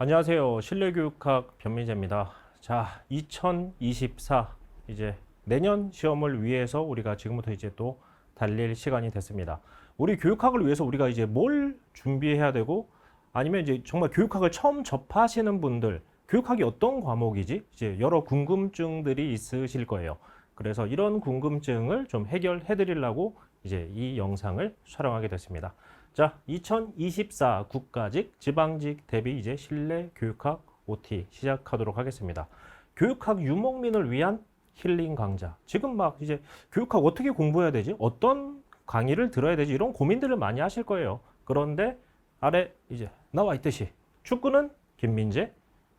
안녕하세요. 실내교육학 변민재입니다. 자, 2024 이제 내년 시험을 위해서 우리가 지금부터 이제 또 달릴 시간이 됐습니다. 우리 교육학을 위해서 우리가 이제 뭘 준비해야 되고 아니면 이제 정말 교육학을 처음 접하시는 분들, 교육학이 어떤 과목이지? 이제 여러 궁금증들이 있으실 거예요. 그래서 이런 궁금증을 좀 해결해 드리려고 이제 이 영상을 촬영하게 됐습니다. 자, 2024 국가직, 지방직 대비 이제 실내 교육학 OT 시작하도록 하겠습니다. 교육학 유목민을 위한 힐링 강좌. 지금 막 이제 교육학 어떻게 공부해야 되지? 어떤 강의를 들어야 되지? 이런 고민들을 많이 하실 거예요. 그런데 아래 이제 나와 있듯이 축구는 김민재,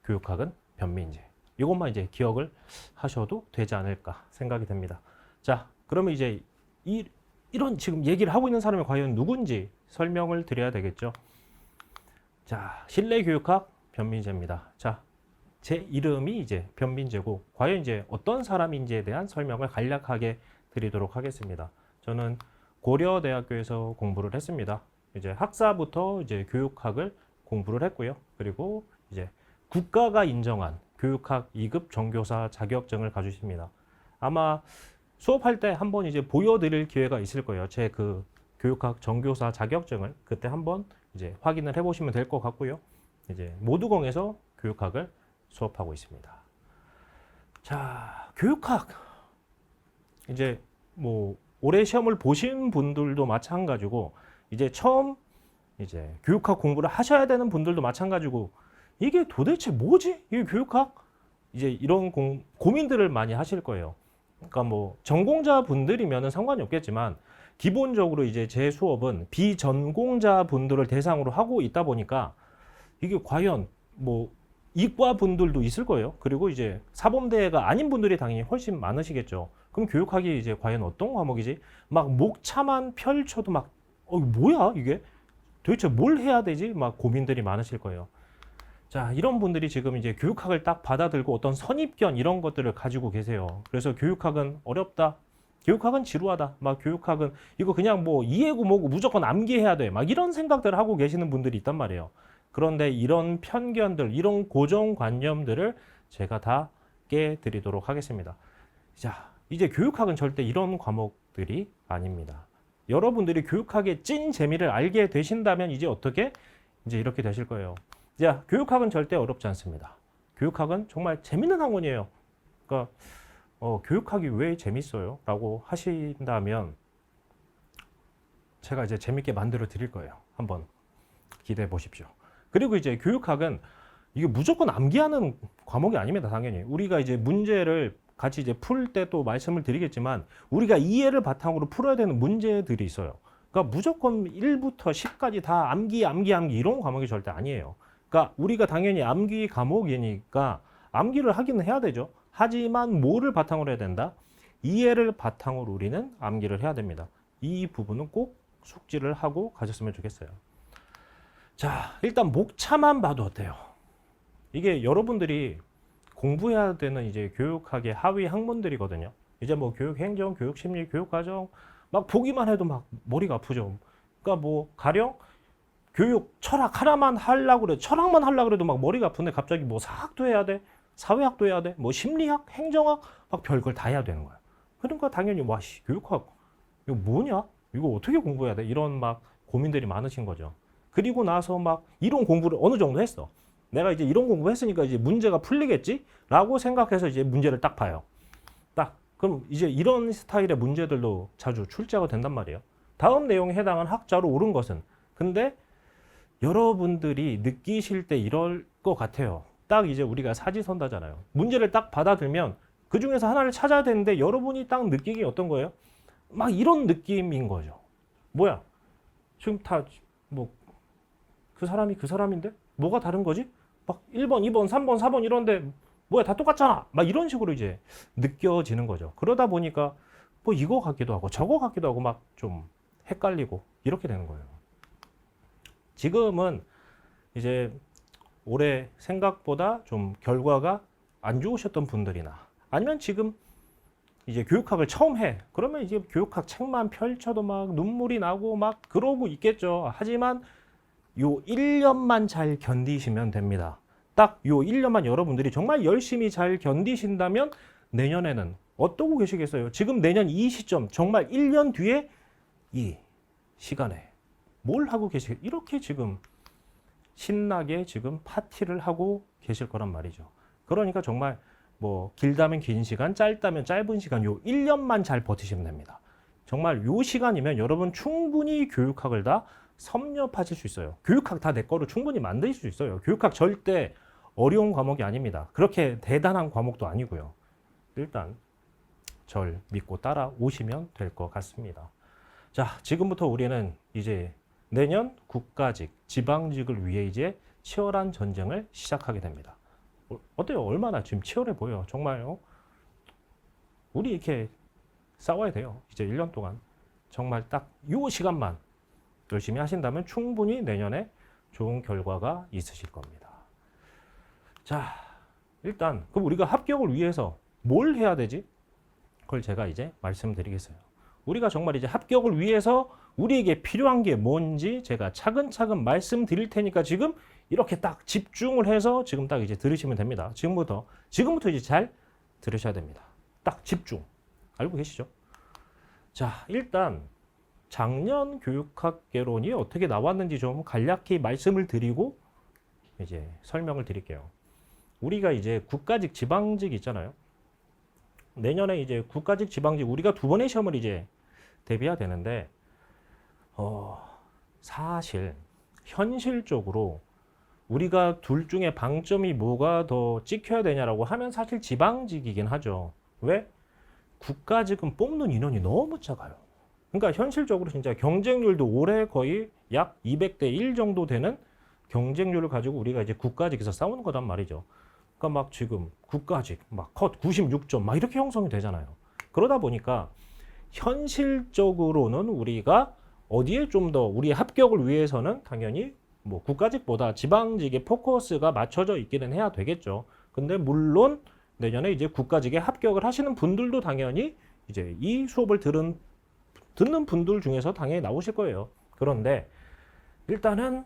교육학은 변민재. 이것만 이제 기억을 하셔도 되지 않을까 생각이 됩니다. 자, 그러면 이제 이런 지금 얘기를 하고 있는 사람이 과연 누군지 설명을 드려야 되겠죠. 자, 실내교육학 변민재입니다. 자, 제 이름이 이제 변민재고 과연 이제 어떤 사람인지에 대한 설명을 간략하게 드리도록 하겠습니다. 저는 고려대학교에서 공부를 했습니다. 이제 학사부터 이제 교육학을 공부를 했고요. 그리고 이제 국가가 인정한 교육학 2급 정교사 자격증을 가지고 있습니다. 아마 수업할 때 한번 이제 보여드릴 기회가 있을 거예요. 제 그 교육학 정교사 자격증을 그때 한번 이제 확인을 해보시면 될 것 같고요. 이제 모두공에서 교육학을 수업하고 있습니다. 자, 교육학 이제 뭐 올해 시험을 보신 분들도 마찬가지고 이제 처음 이제 교육학 공부를 하셔야 되는 분들도 마찬가지고 이게 도대체 뭐지? 이게 교육학? 이제 이런 고민들을 많이 하실 거예요. 그러니까 뭐 전공자 분들이면은 상관이 없겠지만 기본적으로 이제 제 수업은 비전공자 분들을 대상으로 하고 있다 보니까 이게 과연 뭐 이과 분들도 있을 거예요. 그리고 이제 사범대가 아닌 분들이 당연히 훨씬 많으시겠죠. 그럼 교육학이 이제 과연 어떤 과목이지? 막 목차만 펼쳐도 막 뭐야 이게? 도대체 뭘 해야 되지? 막 고민들이 많으실 거예요. 자, 이런 분들이 지금 이제 교육학을 딱 받아들고 어떤 선입견 이런 것들을 가지고 계세요. 그래서 교육학은 어렵다. 교육학은 지루하다. 막 교육학은 이거 그냥 뭐 이해고 뭐고 무조건 암기해야 돼. 막 이런 생각들을 하고 계시는 분들이 있단 말이에요. 그런데 이런 편견들, 이런 고정관념들을 제가 다 깨드리도록 하겠습니다. 자, 이제 교육학은 절대 이런 과목들이 아닙니다. 여러분들이 교육학의 찐 재미를 알게 되신다면 이제 어떻게? 이제 이렇게 되실 거예요. 자, 교육학은 절대 어렵지 않습니다. 교육학은 정말 재밌는 학문이에요. 그러니까 교육학이 왜 재밌어요? 라고 하신다면 제가 이제 재밌게 만들어 드릴 거예요. 한번 기대해 보십시오. 그리고 이제 교육학은 이게 무조건 암기하는 과목이 아닙니다. 당연히. 우리가 이제 문제를 같이 이제 풀 때 또 말씀을 드리겠지만 우리가 이해를 바탕으로 풀어야 되는 문제들이 있어요. 그러니까 무조건 1부터 10까지 다 암기 이런 과목이 절대 아니에요. 그러니까 우리가 당연히 암기 과목이니까 암기를 하기는 해야 되죠. 하지만 뭐를 바탕으로 해야 된다? 이해를 바탕으로 우리는 암기를 해야 됩니다. 이 부분은 꼭 숙지를 하고 가셨으면 좋겠어요. 자, 일단 목차만 봐도 어때요? 이게 여러분들이 공부해야 되는 이제 교육학의 하위 학문들이거든요. 이제 뭐 교육행정, 교육심리, 교육과정 막 보기만 해도 막 머리가 아프죠. 그러니까 뭐 가령 교육 철학 하나만 하려고 그래 철학만 하려고 그래도 막 머리가 아픈데 갑자기 뭐 사학도 해야 돼 사회학도 해야 돼 뭐 심리학 행정학 막 별걸 다 해야 되는 거야. 그러니까 당연히 와씨 교육학 이거 뭐냐 이거 어떻게 공부해야 돼 이런 막 고민들이 많으신 거죠. 그리고 나서 막 이론 공부를 어느 정도 했어. 내가 이제 이런 공부했으니까 이제 문제가 풀리겠지 라고 생각해서 이제 문제를 딱 봐요. 딱 그럼 이제 이런 스타일의 문제들도 자주 출제가 된단 말이에요. 다음 내용에 해당한 학자로 옳은 것은 근데 여러분들이 느끼실 때 이럴 것 같아요. 딱 이제 우리가 사지선다잖아요. 문제를 딱 받아들면 그 중에서 하나를 찾아야 되는데 여러분이 딱 느끼기 어떤 거예요? 막 이런 느낌인 거죠. 뭐야? 지금 다 뭐 그 사람이 그 사람인데 뭐가 다른 거지? 막 1번, 2번, 3번, 4번 이런데 뭐야 다 똑같잖아. 막 이런 식으로 이제 느껴지는 거죠. 그러다 보니까 뭐 이거 같기도 하고 저거 같기도 하고 막 좀 헷갈리고 이렇게 되는 거예요. 지금은 이제 올해 생각보다 좀 결과가 안 좋으셨던 분들이나 아니면 지금 이제 교육학을 처음 해. 그러면 이제 교육학 책만 펼쳐도 막 눈물이 나고 막 그러고 있겠죠. 하지만 요 1년만 잘 견디시면 됩니다. 딱 요 1년만 여러분들이 정말 열심히 잘 견디신다면 내년에는 어떠고 계시겠어요? 지금 내년 이 시점, 정말 1년 뒤에 이 시간에 뭘 하고 계시겠어요? 이렇게 지금 신나게 지금 파티를 하고 계실 거란 말이죠. 그러니까 정말 뭐 길다면 긴 시간, 짧다면 짧은 시간 요 1년만 잘 버티시면 됩니다. 정말 요 시간이면 여러분 충분히 교육학을 다 섭렵하실 수 있어요. 교육학 다 내 거로 충분히 만드실 수 있어요. 교육학 절대 어려운 과목이 아닙니다. 그렇게 대단한 과목도 아니고요. 일단 절 믿고 따라오시면 될 것 같습니다. 자, 지금부터 우리는 이제 내년 국가직, 지방직을 위해 이제 치열한 전쟁을 시작하게 됩니다. 어때요? 얼마나 지금 치열해 보여요. 정말요. 우리 이렇게 싸워야 돼요. 이제 1년 동안. 정말 딱 요 시간만 열심히 하신다면 충분히 내년에 좋은 결과가 있으실 겁니다. 자, 일단 그럼 우리가 합격을 위해서 뭘 해야 되지? 그걸 제가 이제 말씀드리겠어요. 우리가 정말 이제 합격을 위해서 우리에게 필요한 게 뭔지 제가 차근차근 말씀드릴 테니까 지금 이렇게 딱 집중을 해서 지금 딱 이제 들으시면 됩니다. 지금부터 이제 잘 들으셔야 됩니다. 딱 집중. 알고 계시죠? 자, 일단 작년 교육학개론이 어떻게 나왔는지 좀 간략히 말씀을 드리고 이제 설명을 드릴게요. 우리가 이제 국가직, 지방직 있잖아요. 내년에 이제 국가직, 지방직 우리가 두 번의 시험을 이제 대비해야 되는데 사실 현실적으로 우리가 둘 중에 방점이 뭐가 더 찍혀야 되냐라고 하면 사실 지방직이긴 하죠. 왜? 국가직은 뽑는 인원이 너무 작아요. 그러니까 현실적으로 진짜 경쟁률도 올해 거의 약 200대 1 정도 되는 경쟁률을 가지고 우리가 이제 국가직에서 싸우는 거단 말이죠. 그러니까 막 지금 국가직 막 컷 96점 막 이렇게 형성이 되잖아요. 그러다 보니까 현실적으로는 우리가 어디에 좀 더 우리 합격을 위해서는 당연히 뭐 국가직보다 지방직에 포커스가 맞춰져 있기는 해야 되겠죠. 근데 물론 내년에 이제 국가직에 합격을 하시는 분들도 당연히 이제 이 수업을 듣는 분들 중에서 당연히 나오실 거예요. 그런데 일단은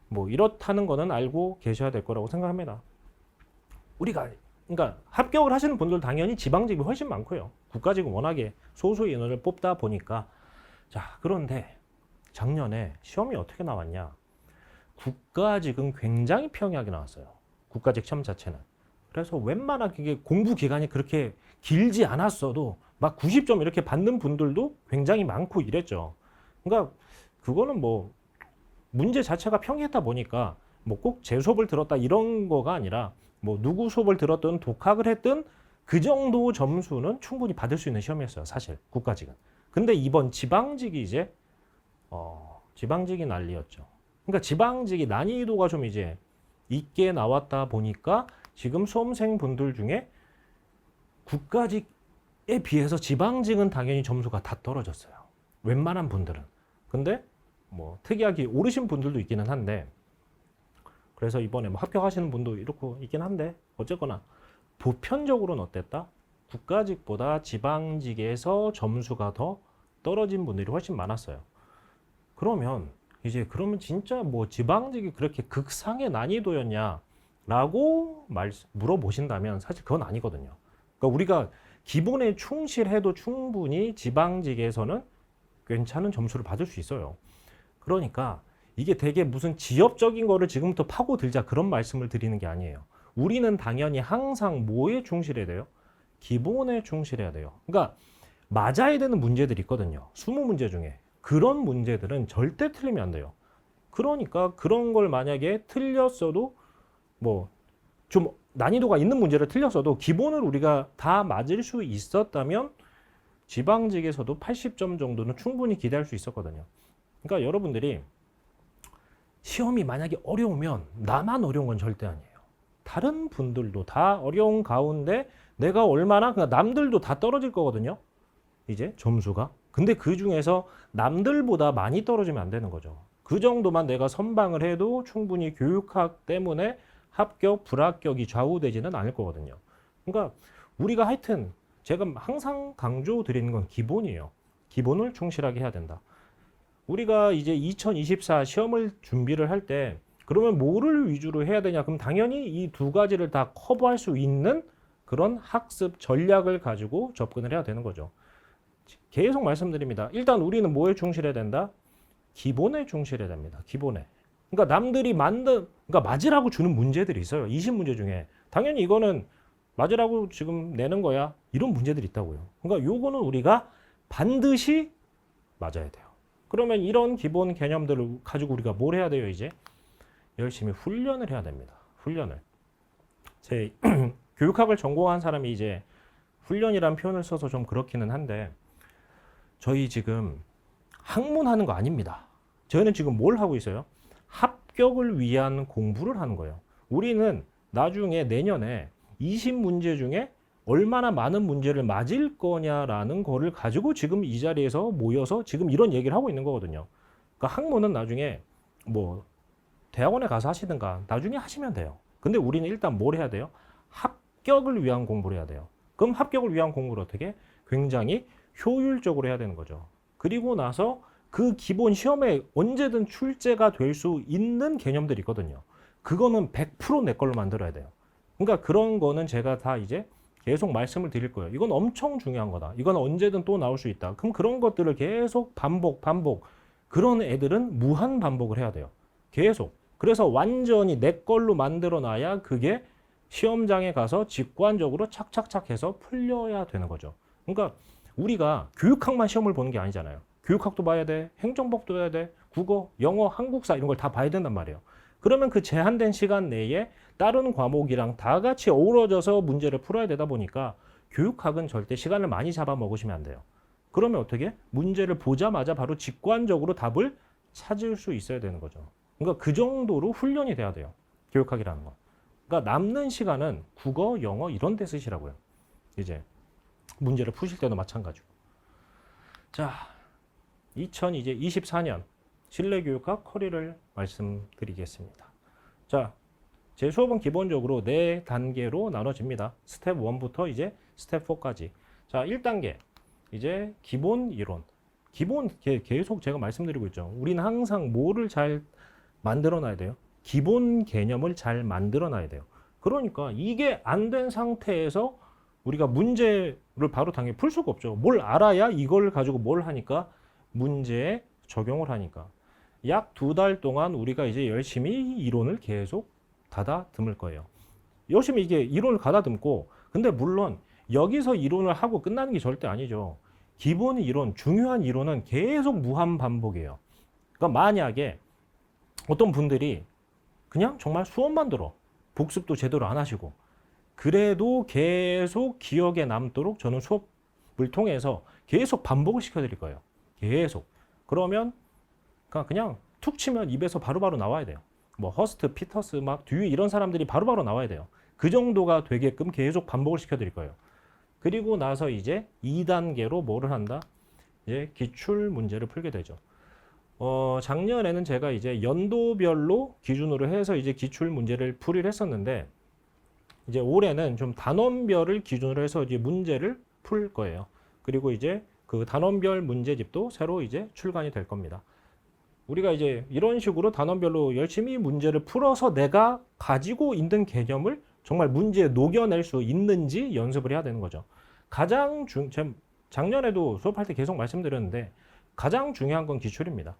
뭐 이렇다는 거는 알고 계셔야 될 거라고 생각합니다. 우리가 그러니까 합격을 하시는 분들 당연히 지방직이 훨씬 많고요. 국가직은 워낙에 소수의 인원을 뽑다 보니까 자, 그런데 작년에 시험이 어떻게 나왔냐? 국가직은 굉장히 평이하게 나왔어요. 국가직 시험 자체는. 그래서 웬만하게 공부 기간이 그렇게 길지 않았어도 막 90점 이렇게 받는 분들도 굉장히 많고 이랬죠. 그러니까 그거는 뭐 문제 자체가 평이했다 보니까 뭐 꼭 제 수업을 들었다 이런 거가 아니라 뭐 누구 수업을 들었든 독학을 했든 그 정도 점수는 충분히 받을 수 있는 시험이었어요. 사실 국가직은. 근데 이번 지방직이 이제 지방직이 난리였죠. 그러니까 지방직이 난이도가 좀 이제 있게 나왔다 보니까 지금 수험생 분들 중에 국가직에 비해서 지방직은 당연히 점수가 다 떨어졌어요. 웬만한 분들은. 근데 뭐 특이하게 오르신 분들도 있기는 한데 그래서 이번에 뭐 합격하시는 분도 이렇고 있긴 한데 어쨌거나 보편적으로는 어땠다? 국가직보다 지방직에서 점수가 더 떨어진 분들이 훨씬 많았어요. 그러면 진짜 뭐 지방직이 그렇게 극상의 난이도였냐라고 물어보신다면 사실 그건 아니거든요. 그러니까 우리가 기본에 충실해도 충분히 지방직에서는 괜찮은 점수를 받을 수 있어요. 그러니까 이게 되게 무슨 지엽적인 거를 지금부터 파고들자 그런 말씀을 드리는 게 아니에요. 우리는 당연히 항상 뭐에 충실해야 돼요? 기본에 충실해야 돼요. 그러니까 맞아야 되는 문제들이 있거든요. 20문제 중에. 그런 문제들은 절대 틀리면 안 돼요. 그러니까 그런 걸 만약에 틀렸어도 뭐 좀 난이도가 있는 문제를 틀렸어도 기본을 우리가 다 맞을 수 있었다면 지방직에서도 80점 정도는 충분히 기대할 수 있었거든요. 그러니까 여러분들이 시험이 만약에 어려우면 나만 어려운 건 절대 아니에요. 다른 분들도 다 어려운 가운데 내가 얼마나 그러니까 남들도 다 떨어질 거거든요. 이제 점수가. 근데 그 중에서 남들보다 많이 떨어지면 안 되는 거죠. 그 정도만 내가 선방을 해도 충분히 교육학 때문에 합격, 불합격이 좌우되지는 않을 거거든요. 그러니까 우리가 하여튼 제가 항상 강조드리는 건 기본이에요. 기본을 충실하게 해야 된다. 우리가 이제 2024 시험을 준비를 할 때 그러면 뭐를 위주로 해야 되냐? 그럼 당연히 이 두 가지를 다 커버할 수 있는 그런 학습 전략을 가지고 접근을 해야 되는 거죠. 계속 말씀드립니다. 일단 우리는 뭐에 충실해야 된다? 기본에 충실해야 됩니다. 기본에. 그러니까 남들이 그러니까 맞으라고 주는 문제들이 있어요. 20문제 중에. 당연히 이거는 맞으라고 지금 내는 거야. 이런 문제들이 있다고요. 그러니까 요거는 우리가 반드시 맞아야 돼요. 그러면 이런 기본 개념들을 가지고 우리가 뭘 해야 돼요, 이제? 열심히 훈련을 해야 됩니다. 훈련을. 제 교육학을 전공한 사람이 이제 훈련이란 표현을 써서 좀 그렇기는 한데 저희 지금 학문하는 거 아닙니다. 저희는 지금 뭘 하고 있어요? 합격을 위한 공부를 하는 거예요. 우리는 나중에 내년에 20문제 중에 얼마나 많은 문제를 맞을 거냐라는 거를 가지고 지금 이 자리에서 모여서 지금 이런 얘기를 하고 있는 거거든요. 그러니까 학문은 나중에 뭐 대학원에 가서 하시든가 나중에 하시면 돼요. 근데 우리는 일단 뭘 해야 돼요? 합격을 위한 공부를 해야 돼요. 그럼 합격을 위한 공부를 어떻게? 굉장히 효율적으로 해야 되는 거죠. 그리고 나서 그 기본 시험에 언제든 출제가 될 수 있는 개념들이 있거든요. 그거는 100% 내 걸로 만들어야 돼요. 그러니까 그런 거는 제가 다 이제 계속 말씀을 드릴 거예요. 이건 엄청 중요한 거다. 이건 언제든 또 나올 수 있다. 그럼 그런 것들을 계속 반복. 그런 애들은 무한 반복을 해야 돼요. 계속. 그래서 완전히 내 걸로 만들어 놔야 그게 시험장에 가서 직관적으로 착착착 해서 풀려야 되는 거죠. 그러니까 우리가 교육학만 시험을 보는 게 아니잖아요. 교육학도 봐야 돼, 행정법도 봐야 돼, 국어, 영어, 한국사 이런 걸 다 봐야 된단 말이에요. 그러면 그 제한된 시간 내에 다른 과목이랑 다 같이 어우러져서 문제를 풀어야 되다 보니까 교육학은 절대 시간을 많이 잡아먹으시면 안 돼요. 그러면 어떻게? 문제를 보자마자 바로 직관적으로 답을 찾을 수 있어야 되는 거죠. 그러니까 그 정도로 훈련이 돼야 돼요. 교육학이라는 건. 그러니까 남는 시간은 국어, 영어 이런 데 쓰시라고요. 이제 문제를 푸실 때도 마찬가지고. 자, 2024년 실내교육학 커리를 말씀드리겠습니다. 자, 제 수업은 기본적으로 4단계로 나눠집니다. 스텝 1부터 이제 스텝 4까지. 자, 1단계. 이제 기본 이론. 기본 계속 제가 말씀드리고 있죠. 우리는 항상 뭐를 잘 만들어 놔야 돼요? 기본 개념을 잘 만들어 놔야 돼요. 그러니까 이게 안 된 상태에서 우리가 문제를 바로 당연히 풀 수가 없죠. 뭘 알아야 이걸 가지고 뭘 하니까 문제에 적용을 하니까. 약 2달 동안 우리가 이제 열심히 이론을 계속 가다듬을 거예요. 열심히 이게 이론을 가다듬고, 근데 물론 여기서 이론을 하고 끝나는 게 절대 아니죠. 기본 이론, 중요한 이론은 계속 무한 반복이에요. 그러니까 만약에 어떤 분들이 그냥 정말 수업만 들어, 복습도 제대로 안 하시고, 그래도 계속 기억에 남도록 저는 수업을 통해서 계속 반복을 시켜드릴 거예요. 계속. 그러면 그냥 툭 치면 입에서 바로바로 나와야 돼요. 뭐 허스트, 피터스, 막 듀이 이런 사람들이 바로바로 나와야 돼요. 그 정도가 되게끔 계속 반복을 시켜드릴 거예요. 그리고 나서 이제 2단계로 뭐를 한다? 이제 기출 문제를 풀게 되죠. 작년에는 제가 이제 연도별로 기준으로 해서 이제 기출 문제를 풀이를 했었는데, 이제 올해는 좀 단원별을 기준으로 해서 이제 문제를 풀 거예요. 그리고 이제 그 단원별 문제집도 새로 이제 출간이 될 겁니다. 우리가 이제 이런 식으로 단원별로 열심히 문제를 풀어서 내가 가지고 있는 개념을 정말 문제에 녹여낼 수 있는지 연습을 해야 되는 거죠. 작년에도 수업할 때 계속 말씀드렸는데 가장 중요한 건 기출입니다.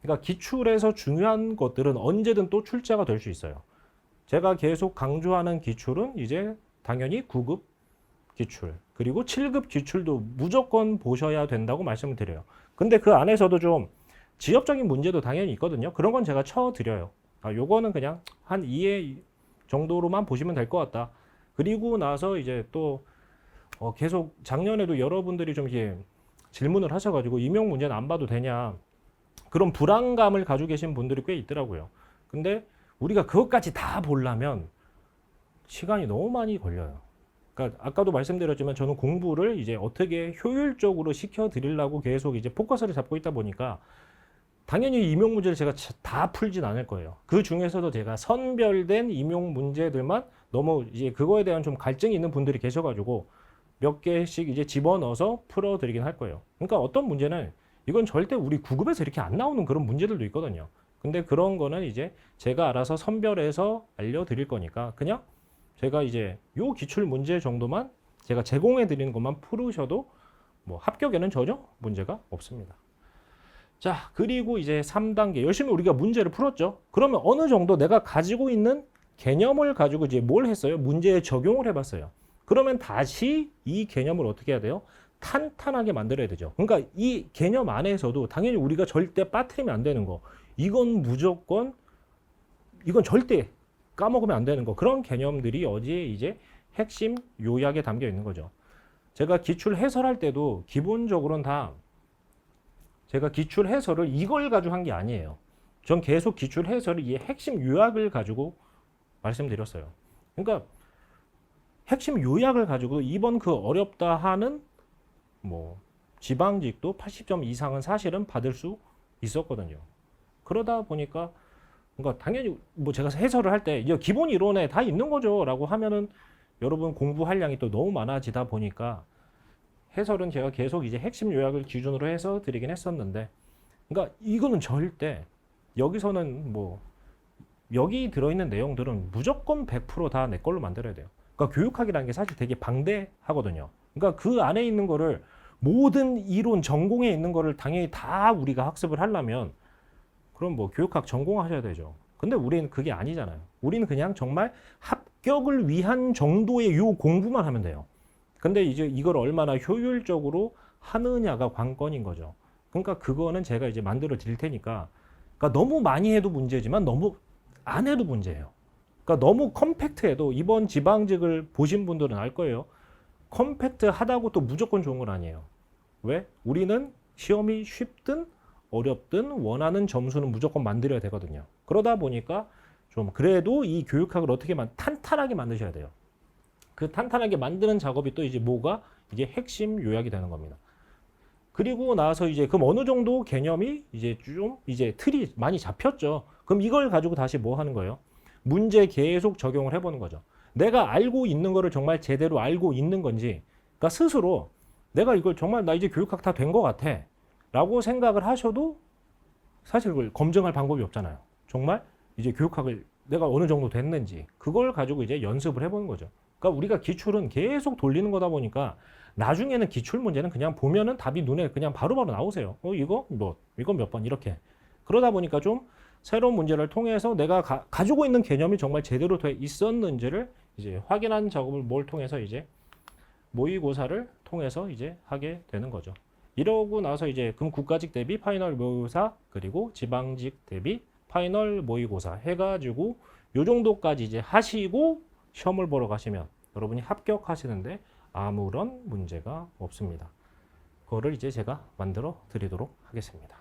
그러니까 기출에서 중요한 것들은 언제든 또 출제가 될 수 있어요. 제가 계속 강조하는 기출은 이제 당연히 9급 기출, 그리고 7급 기출도 무조건 보셔야 된다고 말씀을 드려요. 근데 그 안에서도 좀 지엽적인 문제도 당연히 있거든요. 그런 건 제가 쳐드려요. 요거는 그냥 한 2회 정도로만 보시면 될 것 같다. 그리고 나서 이제 또 계속 작년에도 여러분들이 좀 이렇게 질문을 하셔가지고 임용 문제는 안 봐도 되냐, 그런 불안감을 가지고 계신 분들이 꽤 있더라고요. 근데 우리가 그것까지 다 보려면 시간이 너무 많이 걸려요. 그러니까 아까도 말씀드렸지만 저는 공부를 이제 어떻게 효율적으로 시켜드리려고 계속 이제 포커스를 잡고 있다 보니까 당연히 임용 문제를 제가 다 풀진 않을 거예요. 그 중에서도 제가 선별된 임용 문제들만 너무 이제 그거에 대한 좀 갈증이 있는 분들이 계셔가지고 몇 개씩 이제 집어넣어서 풀어드리긴 할 거예요. 그러니까 어떤 문제는 이건 절대 우리 9급에서 이렇게 안 나오는 그런 문제들도 있거든요. 근데 그런 거는 이제 제가 알아서 선별해서 알려드릴 거니까 그냥 제가 이제 요 기출 문제 정도만 제가 제공해 드리는 것만 풀으셔도 뭐 합격에는 전혀 문제가 없습니다. 자, 그리고 이제 3단계 열심히 우리가 문제를 풀었죠. 그러면 어느 정도 내가 가지고 있는 개념을 가지고 이제 뭘 했어요? 문제에 적용을 해봤어요. 그러면 다시 이 개념을 어떻게 해야 돼요? 탄탄하게 만들어야 되죠. 그러니까 이 개념 안에서도 당연히 우리가 절대 빠뜨리면 안 되는 거. 이건 무조건, 이건 절대 까먹으면 안 되는 거. 그런 개념들이 어디에 이제 핵심 요약에 담겨 있는 거죠. 제가 기출 해설할 때도 기본적으로는 다 제가 기출 해설을 이걸 가지고 한 게 아니에요. 전 계속 기출 해설을 이 핵심 요약을 가지고 말씀드렸어요. 그러니까 핵심 요약을 가지고 이번 그 어렵다 하는 뭐 지방직도 80점 이상은 사실은 받을 수 있었거든요. 그러다 보니까 그러니까 당연히 뭐 제가 해설을 할 때 기본 이론에 다 있는 거죠라고 하면은 여러분 공부할 양이 또 너무 많아지다 보니까 해설은 제가 계속 이제 핵심 요약을 기준으로 해서 드리긴 했었는데, 그러니까 이거는 절대 여기서는 뭐 여기 들어있는 내용들은 무조건 100% 다 내 걸로 만들어야 돼요. 그러니까 교육학이라는 게 사실 되게 방대하거든요. 그러니까 그 안에 있는 거를 모든 이론 전공에 있는 거를 당연히 다 우리가 학습을 하려면 그럼 뭐 교육학 전공하셔야 되죠. 근데 우리는 그게 아니잖아요. 우리는 그냥 정말 합격을 위한 정도의 요 공부만 하면 돼요. 근데 이제 이걸 얼마나 효율적으로 하느냐가 관건인 거죠. 그러니까 그거는 제가 이제 만들어 드릴 테니까, 그러니까 너무 많이 해도 문제지만 너무 안 해도 문제예요. 그러니까 너무 컴팩트해도 이번 지방직을 보신 분들은 알 거예요. 컴팩트하다고 또 무조건 좋은 건 아니에요. 왜? 우리는 시험이 쉽든 어렵든 원하는 점수는 무조건 만들어야 되거든요. 그러다 보니까 좀 그래도 이 교육학을 어떻게 탄탄하게 만드셔야 돼요. 그 탄탄하게 만드는 작업이 또 이제 뭐가 이제 핵심 요약이 되는 겁니다. 그리고 나서 이제 그럼 어느 정도 개념이 이제 좀 이제 틀이 많이 잡혔죠. 그럼 이걸 가지고 다시 뭐 하는 거예요? 문제 계속 적용을 해보는 거죠. 내가 알고 있는 거를 정말 제대로 알고 있는 건지, 그러니까 스스로 내가 이걸 정말 나 이제 교육학 다 된 것 같아 라고 생각을 하셔도 사실 그걸 검증할 방법이 없잖아요. 정말 이제 교육학을 내가 어느 정도 됐는지 그걸 가지고 이제 연습을 해보는 거죠. 그러니까 우리가 기출은 계속 돌리는 거다 보니까 나중에는 기출 문제는 그냥 보면은 답이 눈에 그냥 바로바로 나오세요. 이건 몇 번 이렇게. 그러다 보니까 좀 새로운 문제를 통해서 내가 가지고 있는 개념이 정말 제대로 돼 있었는지를 이제 확인한 작업을 뭘 통해서 이제 모의고사를 통해서 이제 하게 되는 거죠. 이러고 나서 이제 그럼 국가직 대비 파이널 모의고사 그리고 지방직 대비 파이널 모의고사 해가지고 요 정도까지 이제 하시고 시험을 보러 가시면 여러분이 합격하시는데 아무런 문제가 없습니다. 그거를 이제 제가 만들어 드리도록 하겠습니다.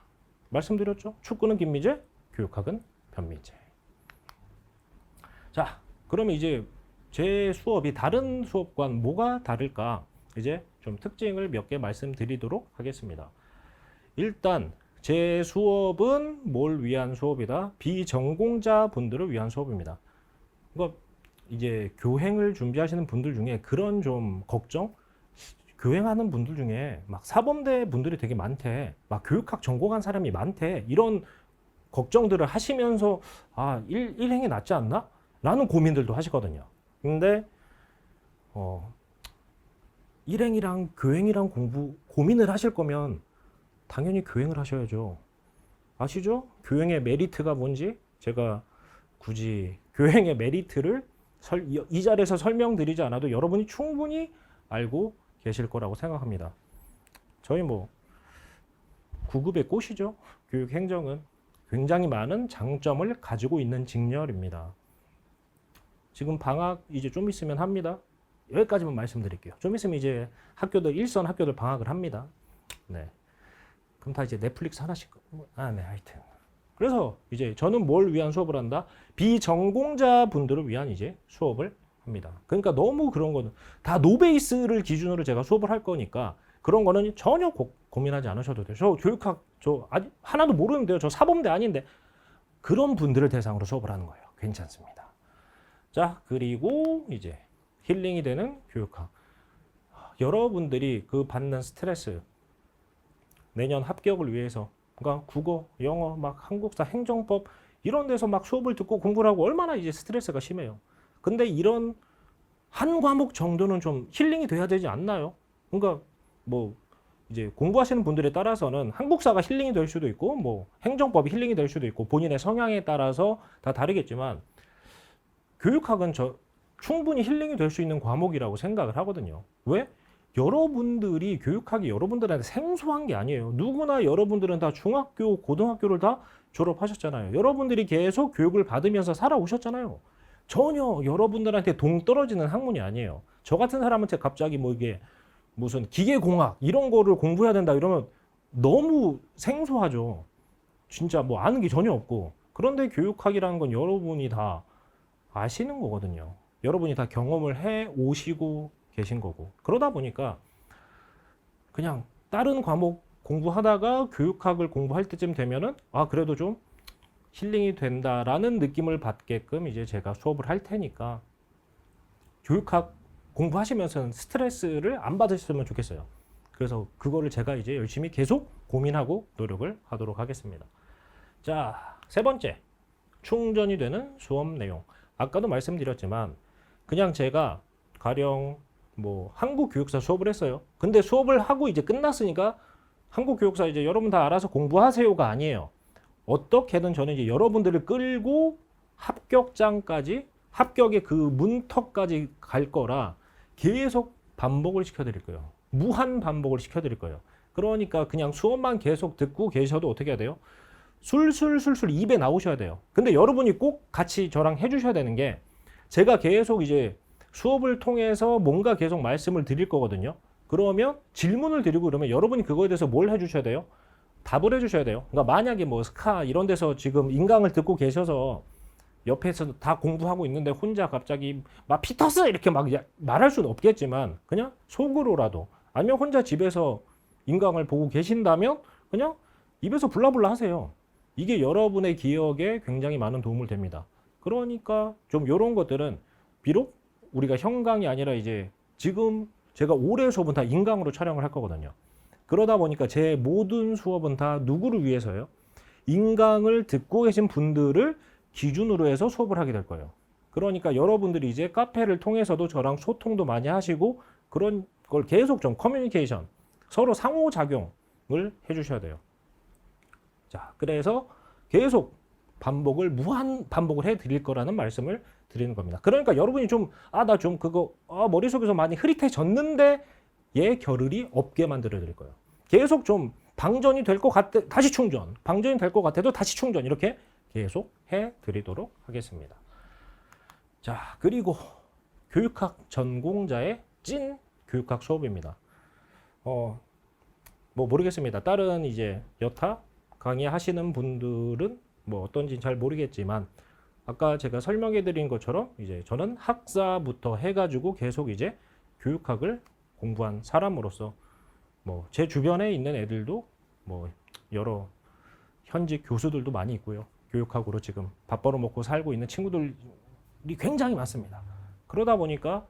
말씀드렸죠? 축구는 김미재, 교육학은 변미재. 자, 그러면 이제 제 수업이 다른 수업과는 뭐가 다를까? 이제 좀 특징을 몇 개 말씀드리도록 하겠습니다. 일단 제 수업은 뭘 위한 수업이다? 비전공자 분들을 위한 수업입니다. 그러니까 이제 교행을 준비하시는 분들 중에 그런 좀 걱정? 교행하는 분들 중에 막 사범대 분들이 되게 많대. 막 교육학 전공한 사람이 많대. 이런 걱정들을 하시면서 일행이 낫지 않나? 라는 고민들도 하시거든요. 근데 일행이랑 교행이랑 고민을 하실 거면 당연히 교행을 하셔야죠. 아시죠? 교행의 메리트가 뭔지 제가 굳이 교행의 메리트를 이 자리에서 설명드리지 않아도 여러분이 충분히 알고 계실 거라고 생각합니다. 저희 뭐 9급의 꽃이죠. 교육행정은 굉장히 많은 장점을 가지고 있는 직렬입니다. 지금 방학 이제 좀 있으면 합니다. 여기까지만 말씀드릴게요. 좀 있으면 이제 일선 학교들 방학을 합니다. 네. 그럼 다 이제 넷플릭스 하나씩, 네, 하여튼. 그래서 이제 저는 뭘 위한 수업을 한다? 비전공자 분들을 위한 이제 수업을 합니다. 그러니까 너무 그런 거는 다 노베이스를 기준으로 제가 수업을 할 거니까 그런 거는 전혀 고민하지 않으셔도 돼요. 저 교육학, 아직 하나도 모르는데요. 저 사범대 아닌데. 그런 분들을 대상으로 수업을 하는 거예요. 괜찮습니다. 자, 그리고 이제 힐링이 되는 교육학. 여러분들이 그 받는 스트레스, 내년 합격을 위해서 그러니까 국어, 영어, 막 한국사, 행정법 이런 데서 막 수업을 듣고 공부를 하고 얼마나 이제 스트레스가 심해요. 근데 이런 한 과목 정도는 좀 힐링이 돼야 되지 않나요? 그러니까 뭐 이제 공부하시는 분들에 따라서는 한국사가 힐링이 될 수도 있고 뭐 행정법이 힐링이 될 수도 있고 본인의 성향에 따라서 다 다르겠지만 교육학은 충분히 힐링이 될 수 있는 과목이라고 생각을 하거든요. 왜? 여러분들이 교육학이 여러분들한테 생소한 게 아니에요. 누구나 여러분들은 다 중학교, 고등학교를 다 졸업하셨잖아요. 여러분들이 계속 교육을 받으면서 살아오셨잖아요. 전혀 여러분들한테 동떨어지는 학문이 아니에요. 저 같은 사람한테 갑자기 뭐 이게 무슨 기계공학 이런 거를 공부해야 된다 이러면 너무 생소하죠. 진짜 뭐 아는 게 전혀 없고. 그런데 교육학이라는 건 여러분이 다 아시는 거거든요. 여러분이 다 경험을 해 오시고 계신 거고. 그러다 보니까 그냥 다른 과목 공부하다가 교육학을 공부할 때쯤 되면은 아, 그래도 좀 힐링이 된다라는 느낌을 받게끔 이제 제가 수업을 할 테니까 교육학 공부하시면서는 스트레스를 안 받으셨으면 좋겠어요. 그래서 그거를 제가 이제 열심히 계속 고민하고 노력을 하도록 하겠습니다. 자, 세 번째. 충전이 되는 수업 내용. 아까도 말씀드렸지만 그냥 제가 가령 뭐 한국 교육사 수업을 했어요. 근데 수업을 하고 이제 끝났으니까 한국 교육사 이제 여러분 다 알아서 공부하세요가 아니에요. 어떻게든 저는 이제 여러분들을 끌고 합격장까지 합격의 그 문턱까지 갈 거라 계속 반복을 시켜드릴 거예요. 무한 반복을 시켜드릴 거예요. 그러니까 그냥 수업만 계속 듣고 계셔도 어떻게 해야 돼요? 술술술술 입에 나오셔야 돼요. 근데 여러분이 꼭 같이 저랑 해주셔야 되는 게 제가 계속 이제 수업을 통해서 뭔가 계속 말씀을 드릴 거거든요. 그러면 질문을 드리고 그러면 여러분이 그거에 대해서 뭘 해주셔야 돼요? 답을 해주셔야 돼요. 그러니까 만약에 뭐 스카 이런 데서 지금 인강을 듣고 계셔서 옆에서 다 공부하고 있는데 혼자 갑자기 막 피터스 이렇게 막 말할 수는 없겠지만 그냥 속으로라도 아니면 혼자 집에서 인강을 보고 계신다면 그냥 입에서 블라블라 하세요. 이게 여러분의 기억에 굉장히 많은 도움을 됩니다. 그러니까 좀 이런 것들은 비록 우리가 형강이 아니라 이제 지금 제가 올해 수업은 다 인강으로 촬영을 할 거거든요. 그러다 보니까 제 모든 수업은 다 누구를 위해서요? 인강을 듣고 계신 분들을 기준으로 해서 수업을 하게 될 거예요. 그러니까 여러분들이 이제 카페를 통해서도 저랑 소통도 많이 하시고 그런 걸 계속 좀 커뮤니케이션, 서로 상호작용을 해주셔야 돼요. 자, 그래서 계속 반복을 무한 반복을 해 드릴 거라는 말씀을 드리는 겁니다. 그러니까 여러분이 좀 나 좀 그거 머릿속에서 많이 흐릿해졌는데 얘 겨를이 없게 만들어 드릴 거예요. 계속 좀 방전이 될 것 같아 다시 충전, 방전이 될 것 같아도 다시 충전 이렇게 계속 해 드리도록 하겠습니다. 자, 그리고 교육학 전공자의 찐 교육학 수업입니다. 뭐 모르겠습니다. 다른 이제 여타 강의하시는 분들은 뭐 어떤지 잘 모르겠지만 아까 제가 설명해 드린 것처럼 이제 저는 학사부터 해가지고 계속 이제 교육학을 공부한 사람으로서 뭐 제 주변에 있는 애들도 뭐 여러 현직 교수들도 많이 있고요. 교육학으로 지금 밥 벌어먹고 살고 있는 친구들이 굉장히 많습니다. 그러다 보니까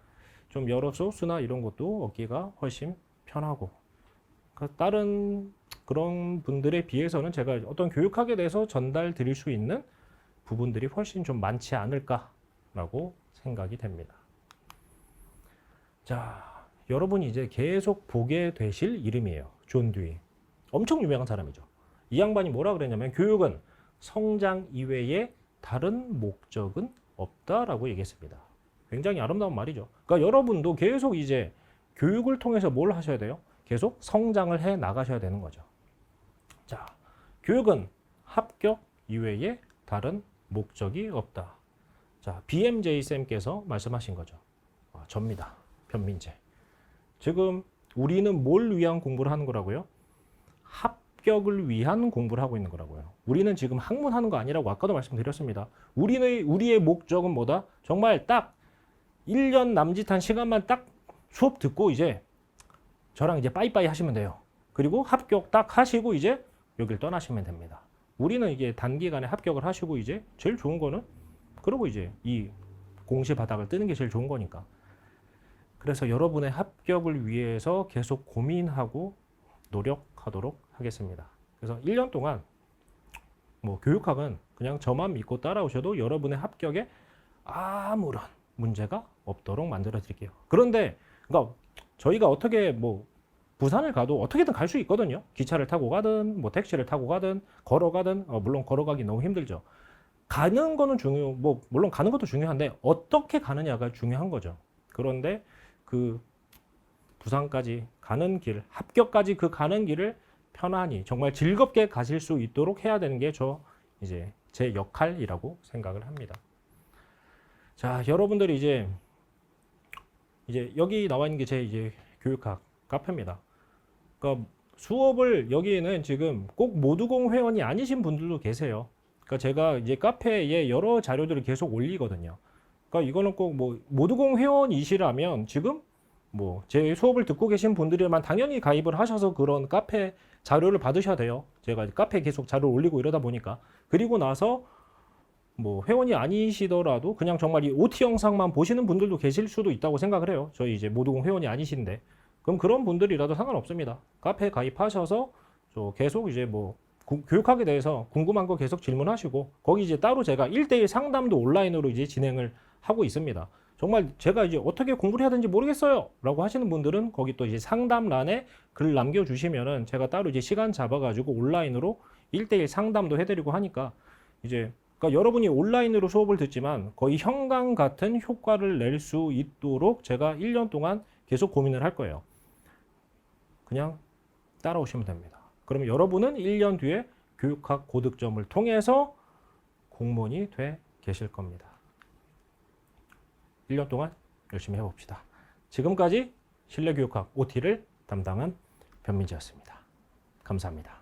좀 여러 소스나 이런 것도 얻기가 훨씬 편하고 다른 그런 분들에 비해서는 제가 어떤 교육학에 대해서 전달 드릴 수 있는 부분들이 훨씬 좀 많지 않을까라고 생각이 됩니다. 자, 여러분이 이제 계속 보게 되실 이름이에요. 존 듀이. 엄청 유명한 사람이죠. 이 양반이 뭐라 그랬냐면 교육은 성장 이외에 다른 목적은 없다라고 얘기했습니다. 굉장히 아름다운 말이죠. 그러니까 여러분도 계속 이제 교육을 통해서 뭘 하셔야 돼요? 계속 성장을 해 나가셔야 되는 거죠. 자, 교육은 합격 이외에 다른 목적이 없다. 자, BMJ 쌤께서 말씀하신 거죠. 접니다. 변민재. 지금 우리는 뭘 위한 공부를 하는 거라고요? 합격을 위한 공부를 하고 있는 거라고요. 우리는 지금 학문하는 거 아니라고 아까도 말씀드렸습니다. 우리의 목적은 뭐다? 정말 딱 1년 남짓한 시간만 딱 수업 듣고 이제 저랑 이제 빠이빠이 하시면 돼요. 그리고 합격 딱 하시고 이제 여길 떠나시면 됩니다. 우리는 이게 단기간에 합격을 하시고 이제 제일 좋은 거는 그러고 이제 이 공시 바닥을 뜨는 게 제일 좋은 거니까. 그래서 여러분의 합격을 위해서 계속 고민하고 노력하도록 하겠습니다. 그래서 1년 동안 뭐 교육학은 그냥 저만 믿고 따라오셔도 여러분의 합격에 아무런 문제가 없도록 만들어 드릴게요. 그런데 그러니까 저희가 어떻게 뭐 부산을 가도 어떻게든 갈 수 있거든요. 기차를 타고 가든 뭐 택시를 타고 가든 걸어가든 물론 걸어가기 너무 힘들죠. 가는 거는 뭐 물론 가는 것도 중요한데 어떻게 가느냐가 중요한 거죠. 그런데 그 부산까지 가는 길, 합격까지 그 가는 길을 편안히 정말 즐겁게 가실 수 있도록 해야 되는 게 이제 제 역할이라고 생각을 합니다. 자, 여러분들이 이제 여기 나와 있는 게 제 이제 교육학 카페입니다. 그러니까 수업을 여기에는 지금 꼭 모두공 회원이 아니신 분들도 계세요. 그러니까 제가 이제 카페에 여러 자료들을 계속 올리거든요. 그러니까 이거는 꼭 뭐 모두공 회원이시라면 지금 뭐 제 수업을 듣고 계신 분들이만 당연히 가입을 하셔서 그런 카페 자료를 받으셔야 돼요. 제가 카페에 계속 자료를 올리고 이러다 보니까. 그리고 나서 뭐 회원이 아니시더라도 그냥 정말 이 OT 영상만 보시는 분들도 계실 수도 있다고 생각을 해요. 저희 이제 모두공 회원이 아니신데. 그럼 그런 분들이라도 상관없습니다. 카페에 가입하셔서 계속 이제 뭐 교육학에 대해서 궁금한 거 계속 질문하시고 거기 이제 따로 제가 1대1 상담도 온라인으로 이제 진행을 하고 있습니다. 정말 제가 이제 어떻게 공부를 해야 되는지 모르겠어요 라고 하시는 분들은 거기 또 이제 상담란에 글 남겨주시면은 제가 따로 이제 시간 잡아가지고 온라인으로 1대1 상담도 해드리고 하니까 이제 그러니까 여러분이 온라인으로 수업을 듣지만 거의 현강 같은 효과를 낼 수 있도록 제가 1년 동안 계속 고민을 할 거예요. 그냥 따라오시면 됩니다. 그러면 여러분은 1년 뒤에 교육학 고득점을 통해서 공무원이 돼 계실 겁니다. 1년 동안 열심히 해봅시다. 지금까지 실내교육학 OT를 담당한 변민재였습니다. 감사합니다.